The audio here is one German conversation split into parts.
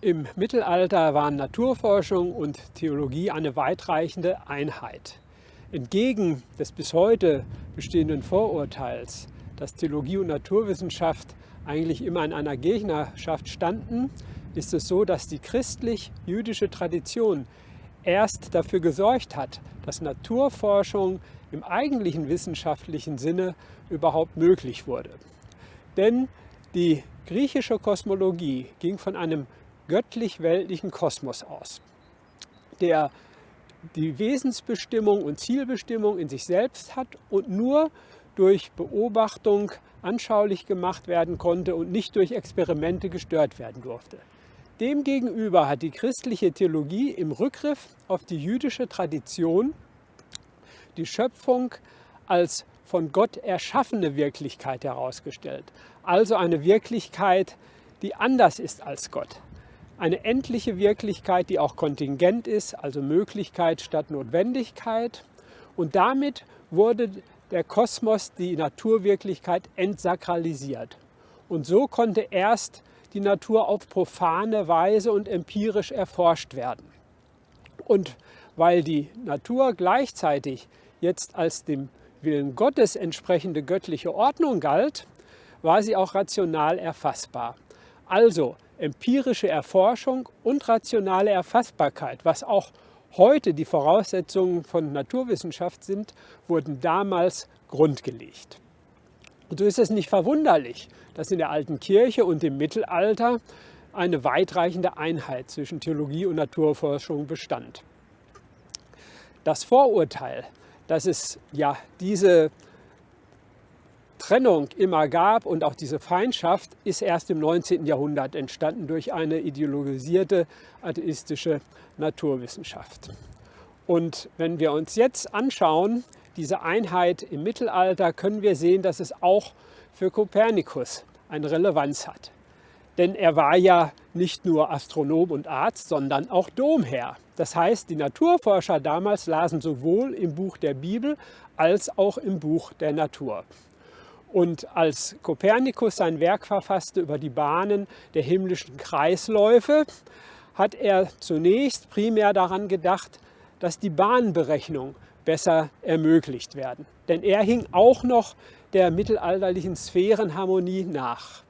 Im Mittelalter waren Naturforschung und Theologie eine weitreichende Einheit. Entgegen des bis heute bestehenden Vorurteils, dass Theologie und Naturwissenschaft eigentlich immer in einer Gegnerschaft standen, ist es so, dass die christlich-jüdische Tradition erst dafür gesorgt hat, dass Naturforschung im eigentlichen wissenschaftlichen Sinne überhaupt möglich wurde. Denn die griechische Kosmologie ging von einem göttlich-weltlichen Kosmos aus, der die Wesensbestimmung und Zielbestimmung in sich selbst hat und nur durch Beobachtung anschaulich gemacht werden konnte und nicht durch Experimente gestört werden durfte. Demgegenüber hat die christliche Theologie im Rückgriff auf die jüdische Tradition die Schöpfung als von Gott erschaffene Wirklichkeit herausgestellt. Also eine Wirklichkeit, die anders ist als Gott. Eine endliche Wirklichkeit, die auch kontingent ist, also Möglichkeit statt Notwendigkeit. Und damit wurde der Kosmos, die Naturwirklichkeit, entsakralisiert. Und so konnte erst die Natur auf profane Weise und empirisch erforscht werden. Und weil die Natur gleichzeitig jetzt als dem Willen Gottes entsprechende göttliche Ordnung galt, war sie auch rational erfassbar. Also empirische Erforschung und rationale Erfassbarkeit, was auch heute die Voraussetzungen von Naturwissenschaft sind, wurden damals grundgelegt. Und so ist es nicht verwunderlich, dass in der alten Kirche und im Mittelalter eine weitreichende Einheit zwischen Theologie und Naturforschung bestand. Das Vorurteil, dass es ja diese Trennung immer gab und auch diese Feindschaft, ist erst im 19. Jahrhundert entstanden durch eine ideologisierte atheistische Naturwissenschaft. Und wenn wir uns jetzt anschauen, diese Einheit im Mittelalter, können wir sehen, dass es auch für Kopernikus eine Relevanz hat. Denn er war ja nicht nur Astronom und Arzt, sondern auch Domherr. Das heißt, die Naturforscher damals lasen sowohl im Buch der Bibel als auch im Buch der Natur. Und als Kopernikus sein Werk verfasste über die Bahnen der himmlischen Kreisläufe, hat er zunächst primär daran gedacht, dass die Bahnberechnung besser ermöglicht werden. Denn er hing auch noch der mittelalterlichen Sphärenharmonie nach.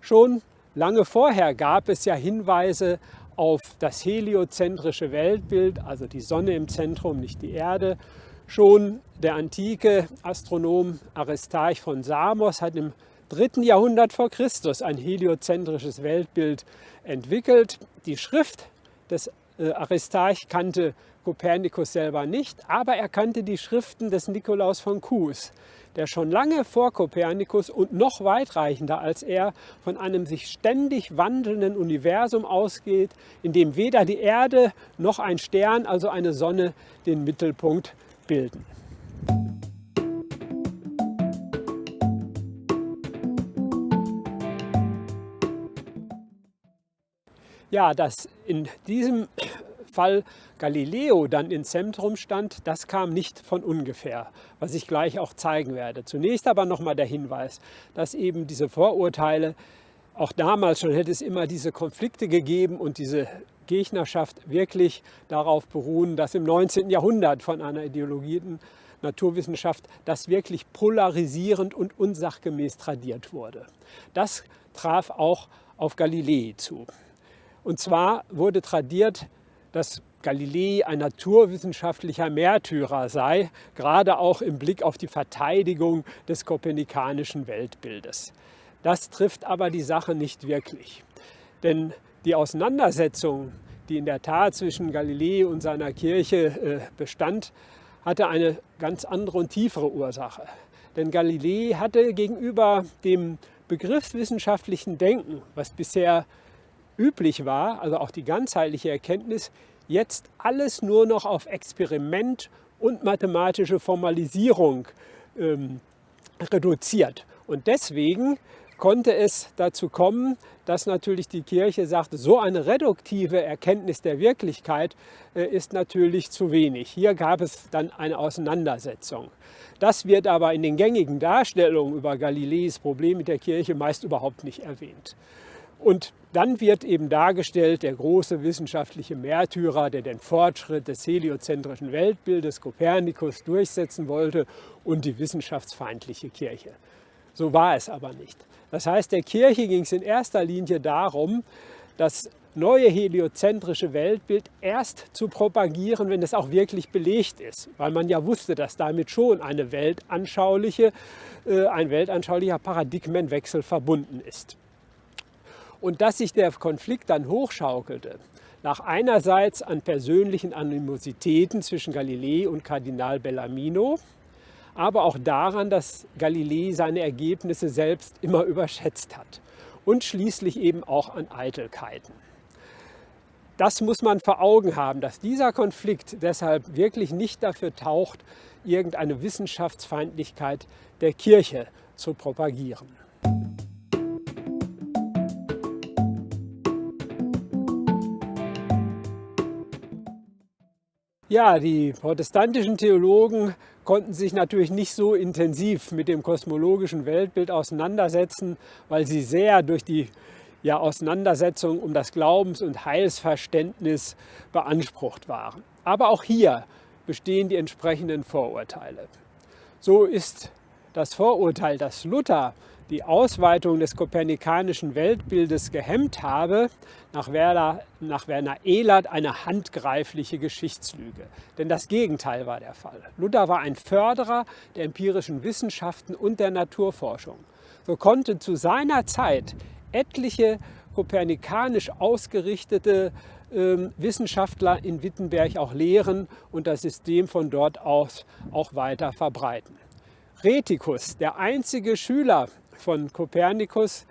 Schon lange vorher gab es ja Hinweise auf das heliozentrische Weltbild, also die Sonne im Zentrum, nicht die Erde. Schon der antike Astronom Aristarch von Samos hat im 3. Jahrhundert vor Christus ein heliozentrisches Weltbild entwickelt. Die Schrift des Aristarch kannte Kopernikus selber nicht, aber er kannte die Schriften des Nikolaus von Kues, der schon lange vor Kopernikus und noch weitreichender als er von einem sich ständig wandelnden Universum ausgeht, in dem weder die Erde noch ein Stern, also eine Sonne, den Mittelpunkt bilden. Ja, dass in diesem Fall Galileo dann im Zentrum stand, das kam nicht von ungefähr, was ich gleich auch zeigen werde. Zunächst aber nochmal der Hinweis, dass eben diese Vorurteile, auch damals schon hätte es immer diese Konflikte gegeben und diese Gegnerschaft wirklich darauf beruhen, dass im 19. Jahrhundert von einer ideologischen Naturwissenschaft das wirklich polarisierend und unsachgemäß tradiert wurde. Das traf auch auf Galilei zu. Und zwar wurde tradiert, dass Galilei ein naturwissenschaftlicher Märtyrer sei, gerade auch im Blick auf die Verteidigung des kopernikanischen Weltbildes. Das trifft aber die Sache nicht wirklich. Denn die Auseinandersetzung, die in der Tat zwischen Galilei und seiner Kirche bestand, hatte eine ganz andere und tiefere Ursache. Denn Galilei hatte gegenüber dem begriffswissenschaftlichen Denken, was bisher üblich war, also auch die ganzheitliche Erkenntnis, jetzt alles nur noch auf Experiment und mathematische Formalisierung reduziert. Und deswegen konnte es dazu kommen, dass natürlich die Kirche sagte, so eine reduktive Erkenntnis der Wirklichkeit ist natürlich zu wenig. Hier gab es dann eine Auseinandersetzung. Das wird aber in den gängigen Darstellungen über Galileis Problem mit der Kirche meist überhaupt nicht erwähnt. Und dann wird eben dargestellt, der große wissenschaftliche Märtyrer, der den Fortschritt des heliozentrischen Weltbildes Kopernikus durchsetzen wollte, und die wissenschaftsfeindliche Kirche. So war es aber nicht. Das heißt, der Kirche ging es in erster Linie darum, das neue heliozentrische Weltbild erst zu propagieren, wenn es auch wirklich belegt ist. Weil man ja wusste, dass damit schon ein weltanschaulicher Paradigmenwechsel verbunden ist. Und dass sich der Konflikt dann hochschaukelte, lag einerseits an persönlichen Animositäten zwischen Galilei und Kardinal Bellarmino, aber auch daran, dass Galilei seine Ergebnisse selbst immer überschätzt hat und schließlich eben auch an Eitelkeiten. Das muss man vor Augen haben, dass dieser Konflikt deshalb wirklich nicht dafür taugt, irgendeine Wissenschaftsfeindlichkeit der Kirche zu propagieren. Ja, die protestantischen Theologen konnten sich natürlich nicht so intensiv mit dem kosmologischen Weltbild auseinandersetzen, weil sie sehr durch die Auseinandersetzung um das Glaubens- und Heilsverständnis beansprucht waren. Aber auch hier bestehen die entsprechenden Vorurteile. So ist das Vorurteil, dass Luther die Ausweitung des kopernikanischen Weltbildes gehemmt habe, nach Werner Elert eine handgreifliche Geschichtslüge. Denn das Gegenteil war der Fall. Luther war ein Förderer der empirischen Wissenschaften und der Naturforschung. So konnte zu seiner Zeit etliche kopernikanisch ausgerichtete Wissenschaftler in Wittenberg auch lehren und das System von dort aus auch weiter verbreiten. Rheticus, der einzige Schüler von Kopernikus,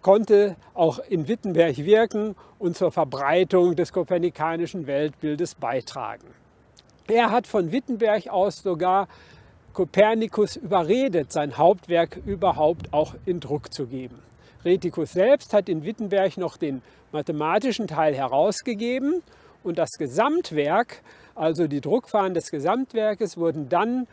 konnte auch in Wittenberg wirken und zur Verbreitung des kopernikanischen Weltbildes beitragen. Er hat von Wittenberg aus sogar Kopernikus überredet, sein Hauptwerk überhaupt auch in Druck zu geben. Rheticus selbst hat in Wittenberg noch den mathematischen Teil herausgegeben und das Gesamtwerk, also die Druckfahren des Gesamtwerkes, wurden dann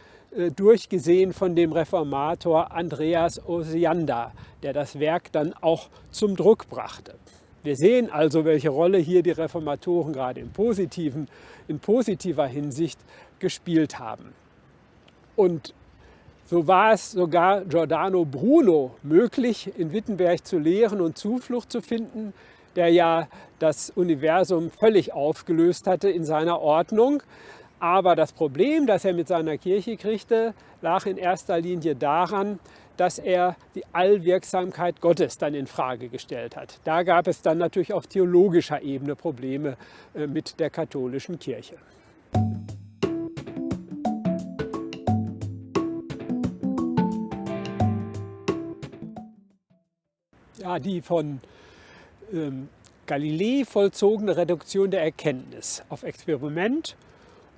durchgesehen von dem Reformator Andreas Osiander, der das Werk dann auch zum Druck brachte. Wir sehen also, welche Rolle hier die Reformatoren gerade in positiver Hinsicht gespielt haben. Und so war es sogar Giordano Bruno möglich, in Wittenberg zu lehren und Zuflucht zu finden, der ja das Universum völlig aufgelöst hatte in seiner Ordnung. Aber das Problem, das er mit seiner Kirche kriegte, lag in erster Linie daran, dass er die Allwirksamkeit Gottes dann in Frage gestellt hat. Da gab es dann natürlich auf theologischer Ebene Probleme mit der katholischen Kirche. Ja, die von Galilei vollzogene Reduktion der Erkenntnis auf Experiment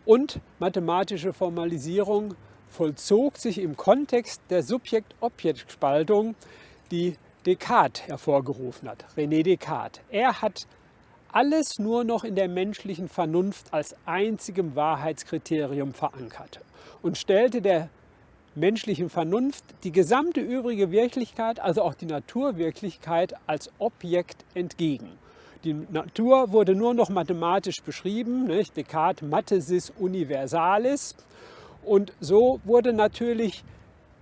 und mathematische Formalisierung vollzog sich im Kontext der Subjekt-Objekt-Spaltung, die Descartes hervorgerufen hat, René Descartes. Er hat alles nur noch in der menschlichen Vernunft als einzigem Wahrheitskriterium verankert und stellte der menschlichen Vernunft die gesamte übrige Wirklichkeit, also auch die Naturwirklichkeit, als Objekt entgegen. Die Natur wurde nur noch mathematisch beschrieben, nicht? Descartes Mathesis Universalis. Und so wurde natürlich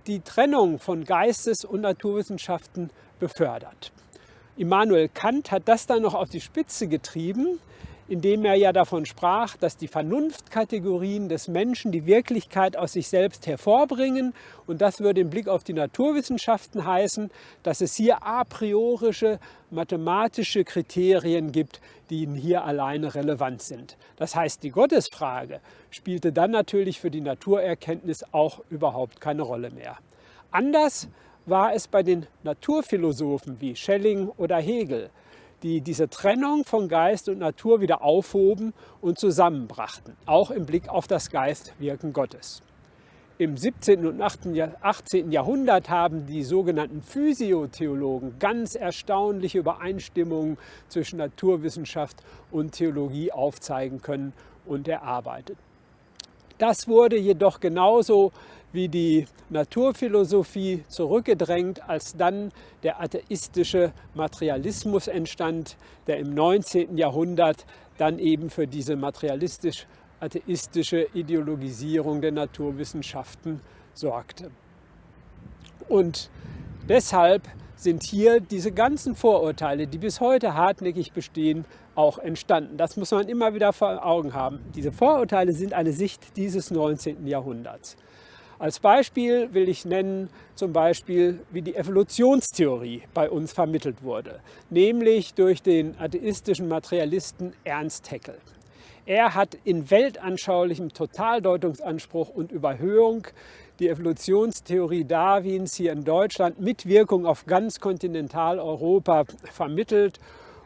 die Trennung von Geistes- und Naturwissenschaften befördert. Immanuel Kant hat das dann noch auf die Spitze getrieben, indem er ja davon sprach, dass die Vernunftkategorien des Menschen die Wirklichkeit aus sich selbst hervorbringen. Und das würde im Blick auf die Naturwissenschaften heißen, dass es hier a priorische mathematische Kriterien gibt, die hier alleine relevant sind. Das heißt, die Gottesfrage spielte dann natürlich für die Naturerkenntnis auch überhaupt keine Rolle mehr. Anders war es bei den Naturphilosophen wie Schelling oder Hegel, die diese Trennung von Geist und Natur wieder aufhoben und zusammenbrachten, auch im Blick auf das Geistwirken Gottes. Im 17. und 18. Jahrhundert haben die sogenannten Physiotheologen ganz erstaunliche Übereinstimmungen zwischen Naturwissenschaft und Theologie aufzeigen können und erarbeitet. Das wurde jedoch genauso wie die Naturphilosophie zurückgedrängt, als dann der atheistische Materialismus entstand, der im 19. Jahrhundert dann eben für diese materialistisch-atheistische Ideologisierung der Naturwissenschaften sorgte. Und deshalb sind hier diese ganzen Vorurteile, die bis heute hartnäckig bestehen, auch entstanden. Das muss man immer wieder vor Augen haben. Diese Vorurteile sind eine Sicht dieses 19. Jahrhunderts. Als Beispiel will ich nennen, zum Beispiel, wie die Evolutionstheorie bei uns vermittelt wurde, nämlich durch den atheistischen Materialisten Ernst Haeckel. Er hat in weltanschaulichem Totaldeutungsanspruch und Überhöhung die Evolutionstheorie Darwins hier in Deutschland mit Wirkung auf ganz Kontinentaleuropa vermittelt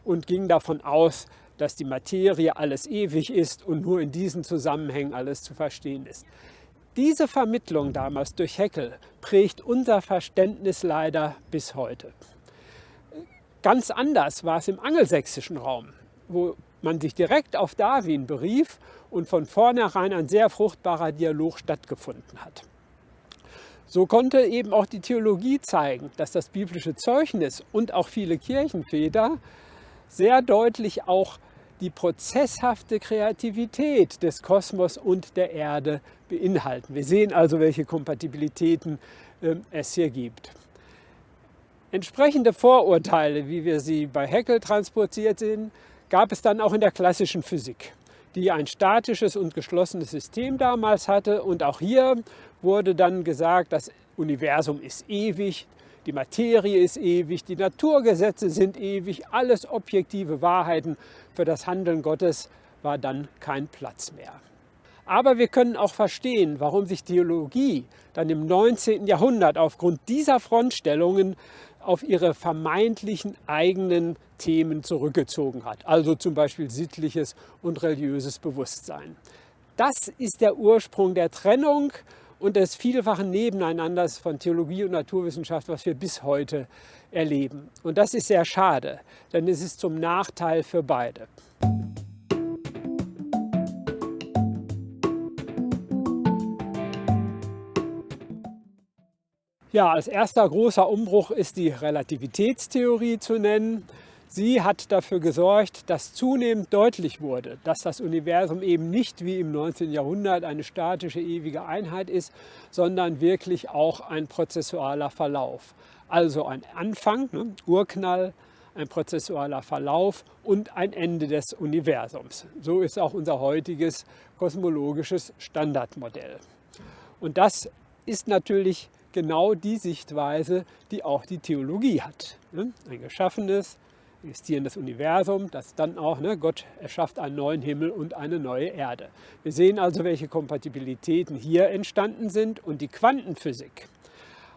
und ging davon aus, dass die Materie alles ewig ist und nur in diesen Zusammenhängen alles zu verstehen ist. Diese Vermittlung damals durch Haeckel prägt unser Verständnis leider bis heute. Ganz anders war es im angelsächsischen Raum, wo man sich direkt auf Darwin berief und von vornherein ein sehr fruchtbarer Dialog stattgefunden hat. So konnte eben auch die Theologie zeigen, dass das biblische Zeugnis und auch viele Kirchenväter sehr deutlich auch die prozesshafte Kreativität des Kosmos und der Erde beinhalten. Wir sehen also, welche Kompatibilitäten es hier gibt. Entsprechende Vorurteile, wie wir sie bei Haeckel transportiert sehen, gab es dann auch in der klassischen Physik, die ein statisches und geschlossenes System damals hatte. Und auch hier wurde dann gesagt, das Universum ist ewig, die Materie ist ewig, die Naturgesetze sind ewig, alles objektive Wahrheiten. Für das Handeln Gottes war dann kein Platz mehr. Aber wir können auch verstehen, warum sich Theologie dann im 19. Jahrhundert aufgrund dieser Frontstellungen auf ihre vermeintlichen eigenen Themen zurückgezogen hat. Also zum Beispiel sittliches und religiöses Bewusstsein. Das ist der Ursprung der Trennung und des vielfachen Nebeneinanders von Theologie und Naturwissenschaft, was wir bis heute erleben. Und das ist sehr schade, denn es ist zum Nachteil für beide. Ja, als erster großer Umbruch ist die Relativitätstheorie zu nennen. Sie hat dafür gesorgt, dass zunehmend deutlich wurde, dass das Universum eben nicht wie im 19. Jahrhundert eine statische, ewige Einheit ist, sondern wirklich auch ein prozessualer Verlauf. Also ein Anfang, Urknall, ein prozessualer Verlauf und ein Ende des Universums. So ist auch unser heutiges kosmologisches Standardmodell. Und das ist natürlich genau die Sichtweise, die auch die Theologie hat. Ein geschaffenes, existierendes Universum, das dann auch, Gott erschafft einen neuen Himmel und eine neue Erde. Wir sehen also, welche Kompatibilitäten hier entstanden sind, und die Quantenphysik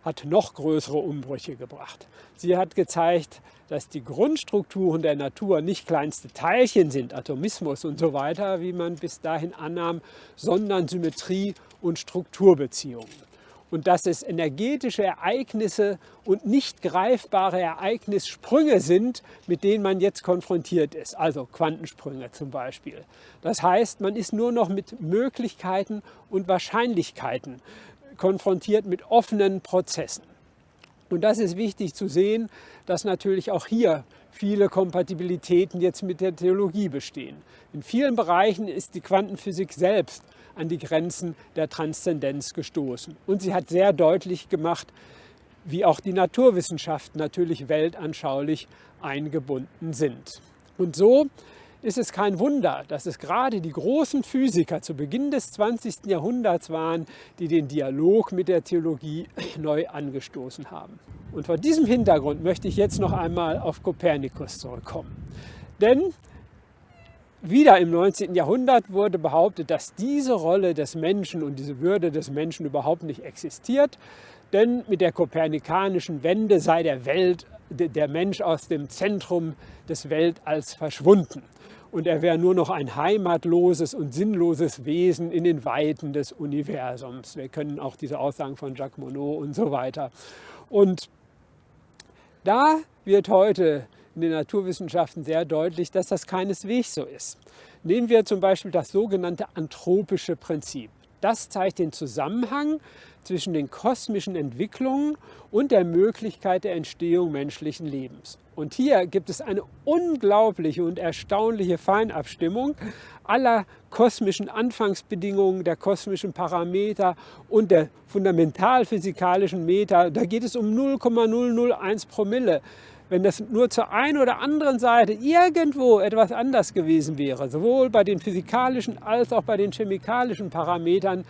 hat noch größere Umbrüche gebracht. Sie hat gezeigt, dass die Grundstrukturen der Natur nicht kleinste Teilchen sind, Atomismus und so weiter, wie man bis dahin annahm, sondern Symmetrie und Strukturbeziehungen. Und dass es energetische Ereignisse und nicht greifbare Ereignissprünge sind, mit denen man jetzt konfrontiert ist, also Quantensprünge zum Beispiel. Das heißt, man ist nur noch mit Möglichkeiten und Wahrscheinlichkeiten konfrontiert, mit offenen Prozessen. Und das ist wichtig zu sehen, dass natürlich auch hier viele Kompatibilitäten jetzt mit der Theologie bestehen. In vielen Bereichen ist die Quantenphysik selbst an die Grenzen der Transzendenz gestoßen. Und sie hat sehr deutlich gemacht, wie auch die Naturwissenschaften natürlich weltanschaulich eingebunden sind. Und so ist es kein Wunder, dass es gerade die großen Physiker zu Beginn des 20. Jahrhunderts waren, die den Dialog mit der Theologie neu angestoßen haben. Und vor diesem Hintergrund möchte ich jetzt noch einmal auf Kopernikus zurückkommen. Denn wieder im 19. Jahrhundert wurde behauptet, dass diese Rolle des Menschen und diese Würde des Menschen überhaupt nicht existiert, denn mit der kopernikanischen Wende sei der Mensch aus dem Zentrum des Weltalls verschwunden und er wäre nur noch ein heimatloses und sinnloses Wesen in den Weiten des Universums. Wir können auch diese Aussagen von Jacques Monod und so weiter. Und da wird heute in den Naturwissenschaften sehr deutlich, dass das keineswegs so ist. Nehmen wir zum Beispiel das sogenannte anthropische Prinzip. Das zeigt den Zusammenhang zwischen den kosmischen Entwicklungen und der Möglichkeit der Entstehung menschlichen Lebens. Und hier gibt es eine unglaubliche und erstaunliche Feinabstimmung aller kosmischen Anfangsbedingungen, der kosmischen Parameter und der fundamentalphysikalischen Meter. Da geht es um 0,001 Promille. Wenn das nur zur einen oder anderen Seite irgendwo etwas anders gewesen wäre, sowohl bei den physikalischen als auch bei den chemikalischen Parametern,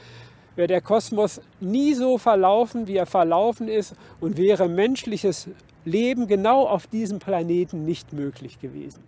wäre der Kosmos nie so verlaufen, wie er verlaufen ist, und wäre menschliches Leben genau auf diesem Planeten nicht möglich gewesen.